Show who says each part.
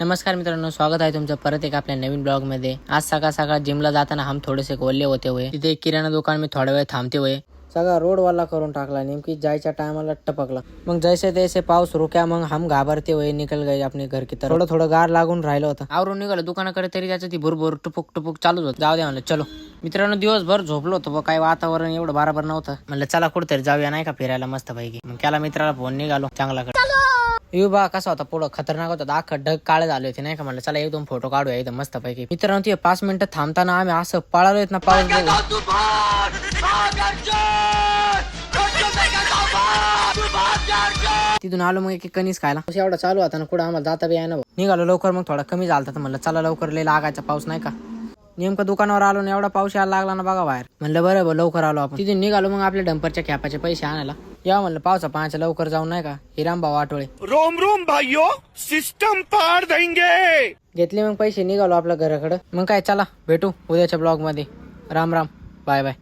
Speaker 1: नमस्कार मित्रांनो, स्वागत आहे तुमचं परत एक आपल्या नवीन ब्लॉग मध्ये। आज सकाळ सकाळ जिमला जाताना हम थोडेसे ओले होते हुए तिथे एक किराणा दुकान में थोडा वेळ थांबते हुए सगळा रोड वाला करून टाकला। नेमकी जायच्या टायमाला टपकला। मग जैसे तैसे पाऊस रुक्या, मग हम घाबरते हुए निकल गए अपने घर की तरफ। थोडं गार लागून राहिलं होतं, आवरून निघालो दुकानाकडे, तरी त्याचं ती भुरभुर टुपुक टुपुक चालूच होतं। जाऊ दे म्हणलं चलो। मित्रांनो दिवसभर झोपलो होतो, काही वातावरण एवढं बरोबर नव्हतं। म्हणलं चला कुठेतरी जाऊया नाही का फिरायला मस्त पैकी। मग केला मित्राला फोन, निघालो चांगला बा कसा होता, पुढं खतरनाक होता, अख्खा ढग काळे झाले होते नाही का। म्हणलं चला एक दोन फोटो काढूया एकदम मस्त पैकी। मित्रांनो ते 5 मिनिटं थांबताना आम्ही असं पळालोय ना पाऊस तिथून आलो, मग एक कणीस खायला एवढा चालू होता ना, कुठं आम्हाला जाता बी आहे ना। निघालो लवकर, मग थोडा कमी झाला तर म्हणलं चला लवकर, लय लागायचा पाऊस नाही का। नेमकं दुकानावर आलो ना, एवढा पाऊस यायला लागला ना बघा बाहेर। म्हणलं बरं लवकर आलो आपण। तिथून निघालो मग आपल्या डंपरच्या कॅपाचे पैसे आणायला। या म्हणलं पावसा पाण्याच्या लवकर जाऊन नाही का। हिरामभाऊ आठवळे
Speaker 2: रोम रोम भाइयों, सिस्टम पार देंगे।
Speaker 1: घेतले मग पैसे, निघालो आपल्या घराकडे। मग काय चला भेटू उद्याच्या ब्लॉग मध्ये। Ram Ram, bye bye.